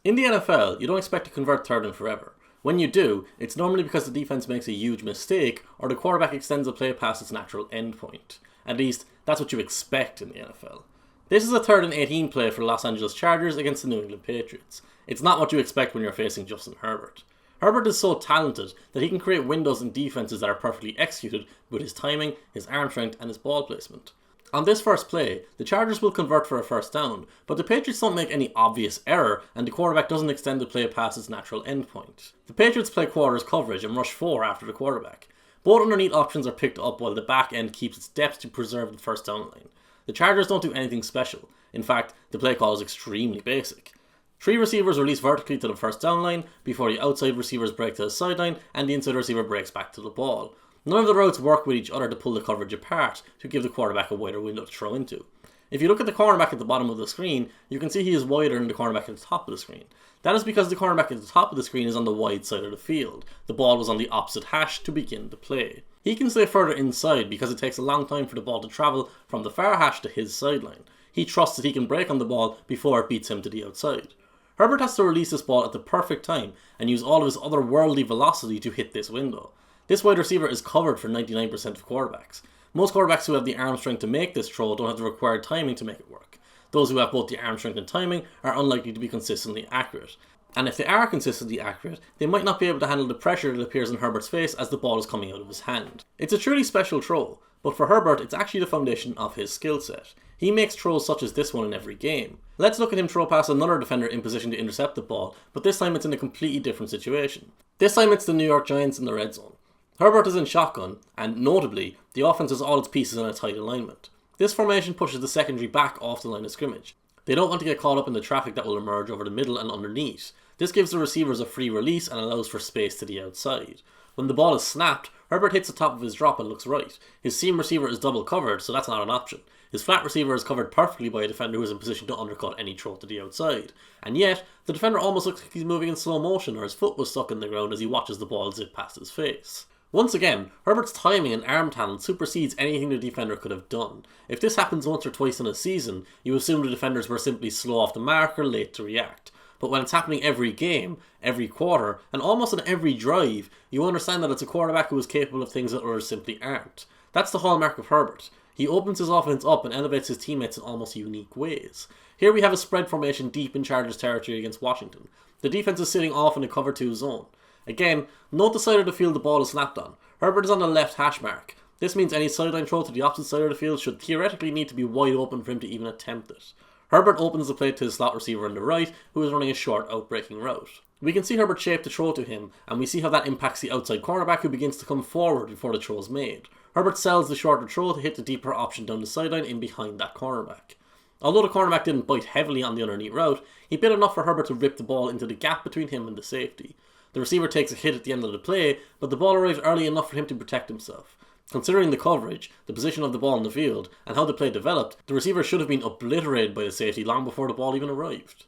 In the NFL, you don't expect to convert third and forever. When you do, it's normally because the defense makes a huge mistake or the quarterback extends a play past its natural endpoint. At least, that's what you expect in the NFL. This is a 3rd and 18 play for the Los Angeles Chargers against the New England Patriots. It's not what you expect when you're facing Justin Herbert. Herbert is so talented that he can create windows and defenses that are perfectly executed with his timing, his arm strength, and his ball placement. On this first play, the Chargers will convert for a first down, but the Patriots don't make any obvious error and the quarterback doesn't extend the play past its natural endpoint. The Patriots play quarters coverage and rush 4 after the quarterback. Both underneath options are picked up while the back end keeps its depth to preserve the first down line. The Chargers don't do anything special. In fact, the play call is extremely basic. 3 receivers release vertically to the first down line before the outside receivers break to the sideline and the inside receiver breaks back to the ball. None of the routes work with each other to pull the coverage apart to give the quarterback a wider window to throw into. If you look at the cornerback at the bottom of the screen, you can see he is wider than the cornerback at the top of the screen. That is because the cornerback at the top of the screen is on the wide side of the field. The ball was on the opposite hash to begin the play. He can stay further inside because it takes a long time for the ball to travel from the far hash to his sideline. He trusts that he can break on the ball before it beats him to the outside. Herbert has to release this ball at the perfect time and use all of his otherworldly velocity to hit this window. This wide receiver is covered for 99% of quarterbacks. Most quarterbacks who have the arm strength to make this throw don't have the required timing to make it work. Those who have both the arm strength and timing are unlikely to be consistently accurate. And if they are consistently accurate, they might not be able to handle the pressure that appears in Herbert's face as the ball is coming out of his hand. It's a truly special throw, but for Herbert, it's actually the foundation of his skill set. He makes throws such as this one in every game. Let's look at him throw past another defender in position to intercept the ball, but this time it's in a completely different situation. This time it's the New York Giants in the red zone. Herbert is in shotgun, and notably, the offense has all its pieces in a tight alignment. This formation pushes the secondary back off the line of scrimmage. They don't want to get caught up in the traffic that will emerge over the middle and underneath. This gives the receivers a free release and allows for space to the outside. When the ball is snapped, Herbert hits the top of his drop and looks right. His seam receiver is double covered, so that's not an option. His flat receiver is covered perfectly by a defender who is in position to undercut any throw to the outside. And yet, the defender almost looks like he's moving in slow motion or his foot was stuck in the ground as he watches the ball zip past his face. Once again, Herbert's timing and arm talent supersedes anything the defender could have done. If this happens once or twice in a season, you assume the defenders were simply slow off the mark or late to react. But when it's happening every game, every quarter, and almost on every drive, you understand that it's a quarterback who is capable of things that others simply aren't. That's the hallmark of Herbert. He opens his offense up and elevates his teammates in almost unique ways. Here we have a spread formation deep in Chargers territory against Washington. The defense is sitting off in a cover 2 zone. Again, note the side of the field the ball is snapped on. Herbert is on the left hash mark. This means any sideline throw to the opposite side of the field should theoretically need to be wide open for him to even attempt it. Herbert opens the play to his slot receiver on the right, who is running a short outbreaking route. We can see Herbert shape the throw to him, and we see how that impacts the outside cornerback who begins to come forward before the throw is made. Herbert sells the shorter throw to hit the deeper option down the sideline in behind that cornerback. Although the cornerback didn't bite heavily on the underneath route, he bit enough for Herbert to rip the ball into the gap between him and the safety. The receiver takes a hit at the end of the play, but the ball arrives early enough for him to protect himself. Considering the coverage, the position of the ball in the field, and how the play developed, the receiver should have been obliterated by the safety long before the ball even arrived.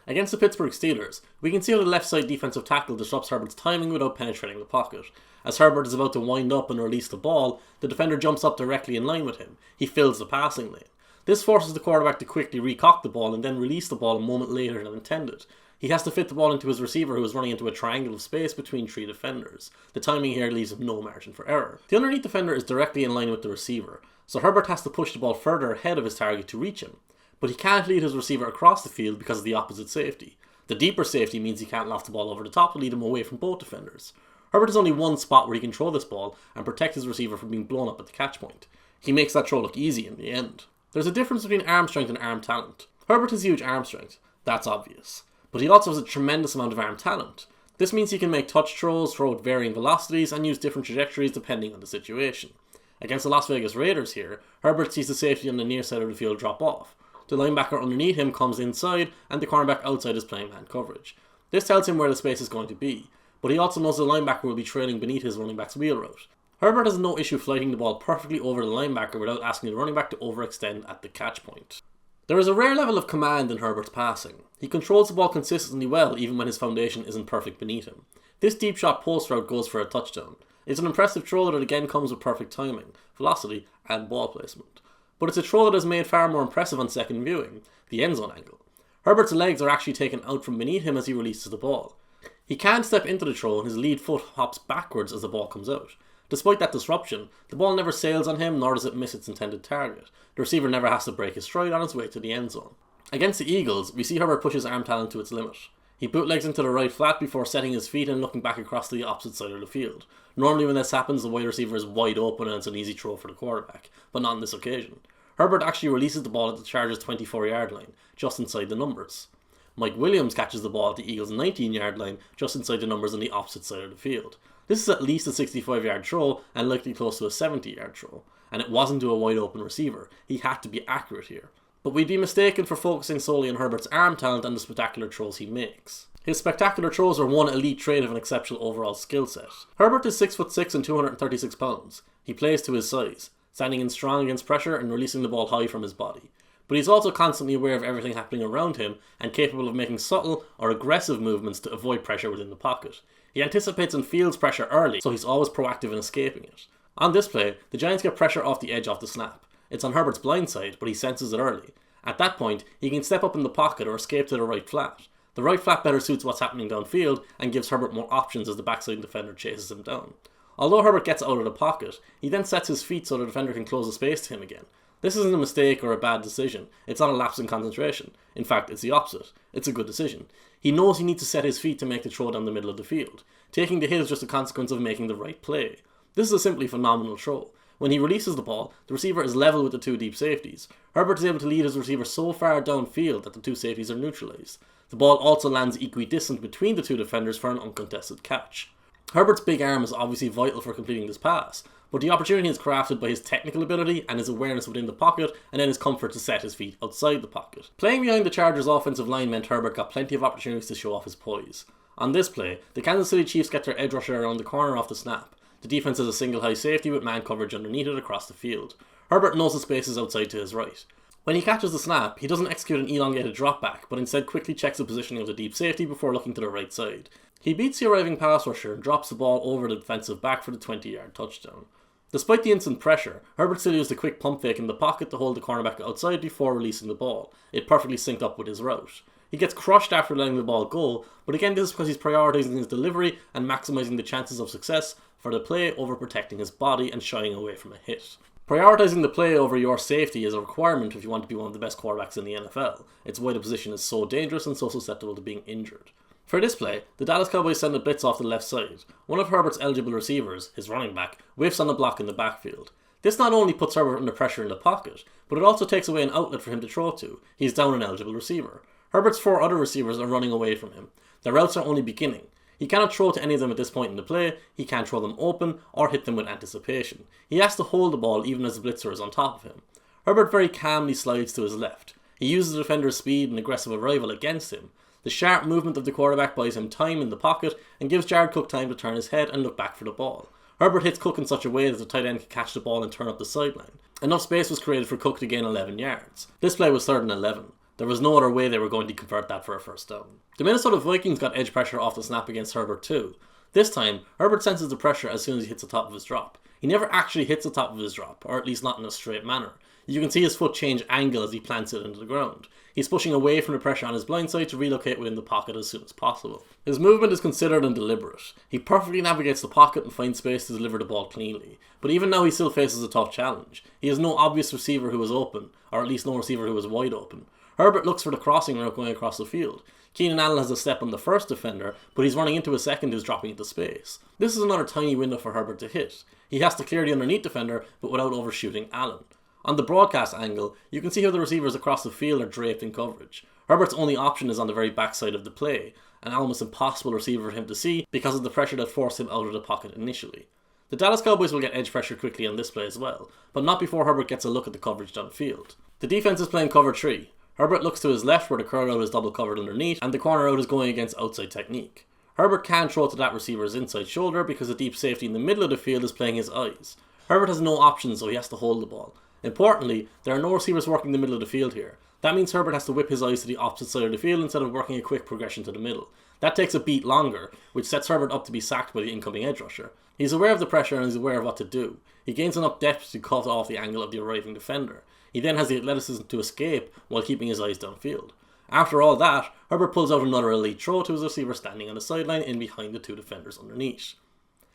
Against the Pittsburgh Steelers, we can see how the left side defensive tackle disrupts Herbert's timing without penetrating the pocket. As Herbert is about to wind up and release the ball, the defender jumps up directly in line with him. He fills the passing lane. This forces the quarterback to quickly recock the ball and then release the ball a moment later than intended. He has to fit the ball into his receiver who is running into a triangle of space between 3 defenders. The timing here leaves him no margin for error. The underneath defender is directly in line with the receiver, so Herbert has to push the ball further ahead of his target to reach him. But he can't lead his receiver across the field because of the opposite safety. The deeper safety means he can't loft the ball over the top to lead him away from both defenders. Herbert has only one spot where he can throw this ball and protect his receiver from being blown up at the catch point. He makes that throw look easy in the end. There's a difference between arm strength and arm talent. Herbert has huge arm strength, that's obvious. But he also has a tremendous amount of arm talent. This means he can make touch throws, throw at varying velocities, and use different trajectories depending on the situation. Against the Las Vegas Raiders here, Herbert sees the safety on the near side of the field drop off. The linebacker underneath him comes inside, and the cornerback outside is playing man coverage. This tells him where the space is going to be, but he also knows the linebacker will be trailing beneath his running back's wheel route. Herbert has no issue flighting the ball perfectly over the linebacker without asking the running back to overextend at the catch point. There is a rare level of command in Herbert's passing. He controls the ball consistently well even when his foundation isn't perfect beneath him. This deep shot post route goes for a touchdown. It's an impressive throw that again comes with perfect timing, velocity, and ball placement. But it's a throw that is made far more impressive on second viewing, the end zone angle. Herbert's legs are actually taken out from beneath him as he releases the ball. He can step into the throw and his lead foot hops backwards as the ball comes out. Despite that disruption, the ball never sails on him nor does it miss its intended target. The receiver never has to break his stride on his way to the end zone. Against the Eagles, we see Herbert push his arm talent to its limit. He bootlegs into the right flat before setting his feet and looking back across to the opposite side of the field. Normally when this happens, the wide receiver is wide open and it's an easy throw for the quarterback, but not on this occasion. Herbert actually releases the ball at the Chargers' 24-yard line, just inside the numbers. Mike Williams catches the ball at the Eagles' 19-yard line, just inside the numbers on the opposite side of the field. This is at least a 65-yard throw and likely close to a 70-yard throw, and it wasn't to a wide open receiver. He had to be accurate here. But we'd be mistaken for focusing solely on Herbert's arm talent and the spectacular throws he makes. His spectacular throws are one elite trait of an exceptional overall skill set. Herbert is 6'6" and 236 pounds. He plays to his size, standing in strong against pressure and releasing the ball high from his body. But he's also constantly aware of everything happening around him and capable of making subtle or aggressive movements to avoid pressure within the pocket. He anticipates and feels pressure early, so he's always proactive in escaping it. On this play, the Giants get pressure off the edge off the snap. It's on Herbert's blind side, but he senses it early. At that point, he can step up in the pocket or escape to the right flat. The right flat better suits what's happening downfield and gives Herbert more options as the backside defender chases him down. Although Herbert gets out of the pocket, he then sets his feet so the defender can close the space to him again. This isn't a mistake or a bad decision. It's not a lapse in concentration. In fact, it's the opposite. It's a good decision. He knows he needs to set his feet to make the throw down the middle of the field. Taking the hit is just a consequence of making the right play. This is a simply phenomenal throw. When he releases the ball, the receiver is level with the two deep safeties. Herbert is able to lead his receiver so far downfield that the two safeties are neutralised. The ball also lands equidistant between the two defenders for an uncontested catch. Herbert's big arm is obviously vital for completing this pass, but the opportunity is crafted by his technical ability and his awareness within the pocket and then his comfort to set his feet outside the pocket. Playing behind the Chargers' offensive line meant Herbert got plenty of opportunities to show off his poise. On this play, the Kansas City Chiefs get their edge rusher around the corner off the snap. The defense has a single high safety with man coverage underneath it across the field. Herbert knows the space is outside to his right. When he catches the snap, he doesn't execute an elongated drop back, but instead quickly checks the positioning of the deep safety before looking to the right side. He beats the arriving pass rusher and drops the ball over the defensive back for the 20-yard touchdown. Despite the instant pressure, Herbert still used a quick pump fake in the pocket to hold the cornerback outside before releasing the ball. It perfectly synced up with his route. He gets crushed after letting the ball go, but again this is because he's prioritising his delivery and maximising the chances of success for the play over protecting his body and shying away from a hit. Prioritising the play over your safety is a requirement if you want to be one of the best quarterbacks in the NFL. It's why the position is so dangerous and so susceptible to being injured. For this play, the Dallas Cowboys send a blitz off the left side. One of Herbert's eligible receivers, his running back, whiffs on a block in the backfield. This not only puts Herbert under pressure in the pocket, but it also takes away an outlet for him to throw to. He's down an eligible receiver. Herbert's four other receivers are running away from him. Their routes are only beginning. He cannot throw to any of them at this point in the play, he can't throw them open or hit them with anticipation. He has to hold the ball even as the blitzer is on top of him. Herbert very calmly slides to his left. He uses the defender's speed and aggressive arrival against him. The sharp movement of the quarterback buys him time in the pocket and gives Jared Cook time to turn his head and look back for the ball. Herbert hits Cook in such a way that the tight end can catch the ball and turn up the sideline. Enough space was created for Cook to gain 11 yards. This play was 3rd and 11. There was no other way they were going to convert that for a first down. The Minnesota Vikings got edge pressure off the snap against Herbert too. This time, Herbert senses the pressure as soon as he hits the top of his drop. He never actually hits the top of his drop, or at least not in a straight manner. You can see his foot change angle as he plants it into the ground. He's pushing away from the pressure on his blind side to relocate within the pocket as soon as possible. His movement is considered and deliberate. He perfectly navigates the pocket and finds space to deliver the ball cleanly. But even now he still faces a tough challenge. He has no obvious receiver who is open, or at least no receiver who is wide open. Herbert looks for the crossing route going across the field. Keenan Allen has a step on the first defender, but he's running into a second who's dropping into space. This is another tiny window for Herbert to hit. He has to clear the underneath defender, but without overshooting Allen. On the broadcast angle, you can see how the receivers across the field are draped in coverage. Herbert's only option is on the very backside of the play, an almost impossible receiver for him to see because of the pressure that forced him out of the pocket initially. The Dallas Cowboys will get edge pressure quickly on this play as well, but not before Herbert gets a look at the coverage downfield. The defense is playing cover 3. Herbert looks to his left where the curl out is double covered underneath and the corner out is going against outside technique. Herbert can't throw to that receiver's inside shoulder because the deep safety in the middle of the field is playing his eyes. Herbert has no options, so he has to hold the ball. Importantly, there are no receivers working the middle of the field here. That means Herbert has to whip his eyes to the opposite side of the field instead of working a quick progression to the middle. That takes a beat longer, which sets Herbert up to be sacked by the incoming edge rusher. He's aware of the pressure and he's aware of what to do. He gains enough depth to cut off the angle of the arriving defender. He then has the athleticism to escape while keeping his eyes downfield. After all that, Herbert pulls out another elite throw to his receiver standing on the sideline in behind the two defenders underneath.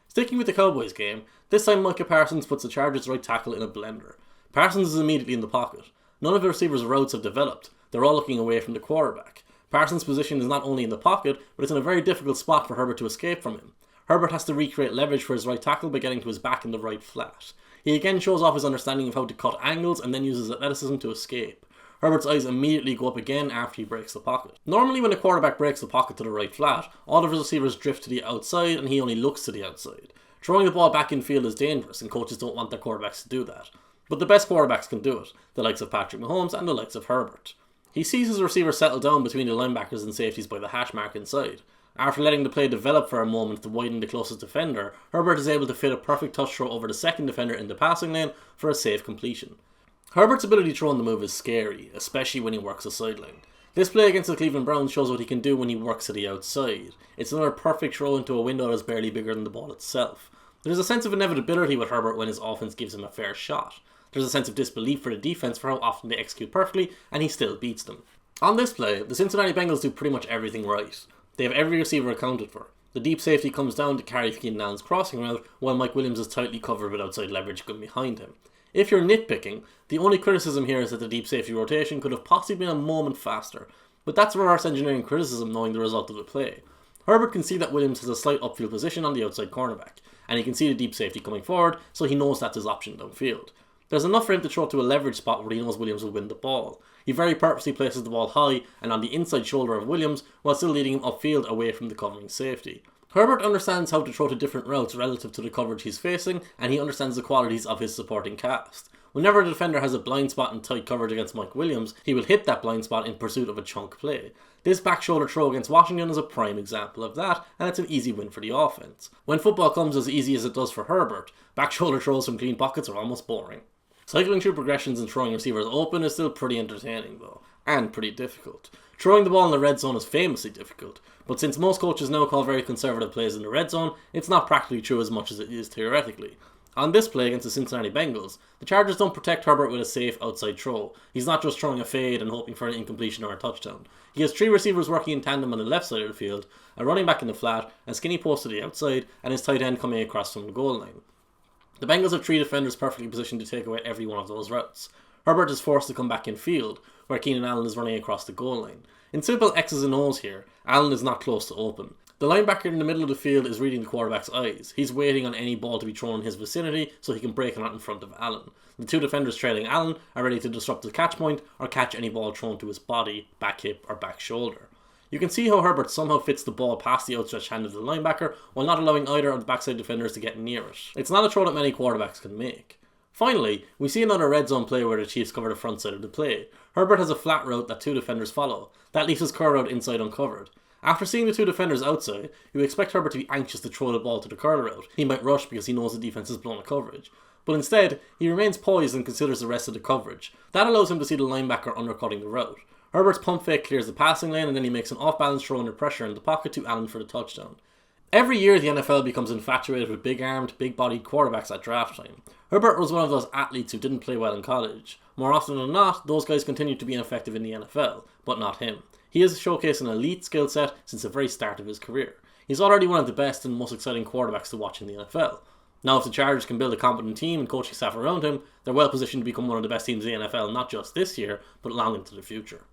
Sticking with the Cowboys game, this time Micah Parsons puts the Chargers' right tackle in a blender. Parsons is immediately in the pocket. None of the receivers' routes have developed. They're all looking away from the quarterback. Parsons' position is not only in the pocket, but it's in a very difficult spot for Herbert to escape from him. Herbert has to recreate leverage for his right tackle by getting to his back in the right flat. He again shows off his understanding of how to cut angles and then uses athleticism to escape. Herbert's eyes immediately go up again after he breaks the pocket. Normally when a quarterback breaks the pocket to the right flat, all of his receivers drift to the outside and he only looks to the outside. Throwing the ball back in field is dangerous and coaches don't want their quarterbacks to do that. But the best quarterbacks can do it, the likes of Patrick Mahomes and the likes of Herbert. He sees his receiver settle down between the linebackers and safeties by the hash mark inside. After letting the play develop for a moment to widen the closest defender, Herbert is able to fit a perfect touch throw over the second defender in the passing lane for a safe completion. Herbert's ability to throw on the move is scary, especially when he works a sideline. This play against the Cleveland Browns shows what he can do when he works to the outside. It's another perfect throw into a window that is barely bigger than the ball itself. There's a sense of inevitability with Herbert when his offense gives him a fair shot. There's a sense of disbelief for the defense for how often they execute perfectly, and he still beats them. On this play, the Cincinnati Bengals do pretty much everything right. They have every receiver accounted for. The deep safety comes down to carry Keenan Allen's crossing route, while Mike Williams is tightly covered with outside leverage going behind him. If you're nitpicking, the only criticism here is that the deep safety rotation could have possibly been a moment faster, but that's reverse engineering criticism knowing the result of the play. Herbert can see that Williams has a slight upfield position on the outside cornerback, and he can see the deep safety coming forward, so he knows that's his option downfield. There's enough for him to throw to a leverage spot where he knows Williams will win the ball. He very purposely places the ball high and on the inside shoulder of Williams while still leading him upfield away from the covering safety. Herbert understands how to throw to different routes relative to the coverage he's facing, and he understands the qualities of his supporting cast. Whenever a defender has a blind spot in tight coverage against Mike Williams, he will hit that blind spot in pursuit of a chunk play. This back shoulder throw against Washington is a prime example of that, and it's an easy win for the offense. When football comes as easy as it does for Herbert, back shoulder throws from clean pockets are almost boring. Cycling through progressions and throwing receivers open is still pretty entertaining though, and pretty difficult. Throwing the ball in the red zone is famously difficult, but since most coaches now call very conservative plays in the red zone, it's not practically true as much as it is theoretically. On this play against the Cincinnati Bengals, the Chargers don't protect Herbert with a safe outside throw. He's not just throwing a fade and hoping for an incompletion or a touchdown. He has three receivers working in tandem on the left side of the field, a running back in the flat, a skinny post to the outside, and his tight end coming across from the goal line. The Bengals have three defenders perfectly positioned to take away every one of those routes. Herbert is forced to come back in field, where Keenan Allen is running across the goal line. In simple X's and O's here, Allen is not close to open. The linebacker in the middle of the field is reading the quarterback's eyes. He's waiting on any ball to be thrown in his vicinity so he can break it out in front of Allen. The two defenders trailing Allen are ready to disrupt the catch point or catch any ball thrown to his body, back hip or back shoulder. You can see how Herbert somehow fits the ball past the outstretched hand of the linebacker while not allowing either of the backside defenders to get near it. It's not a throw that many quarterbacks can make. Finally, we see another red zone play where the Chiefs cover the front side of the play. Herbert has a flat route that two defenders follow. That leaves his curl route inside uncovered. After seeing the two defenders outside, you expect Herbert to be anxious to throw the ball to the curl route. He might rush because he knows the defense has blown a coverage. But instead, he remains poised and considers the rest of the coverage. That allows him to see the linebacker undercutting the route. Herbert's pump fake clears the passing lane and then he makes an off-balance throw under pressure in the pocket to Allen for the touchdown. Every year the NFL becomes infatuated with big-armed, big-bodied quarterbacks at draft time. Herbert was one of those athletes who didn't play well in college. More often than not, those guys continue to be ineffective in the NFL, but not him. He has showcased an elite skill set since the very start of his career. He's already one of the best and most exciting quarterbacks to watch in the NFL. Now if the Chargers can build a competent team and coaching staff around him, they're well positioned to become one of the best teams in the NFL not just this year, but long into the future.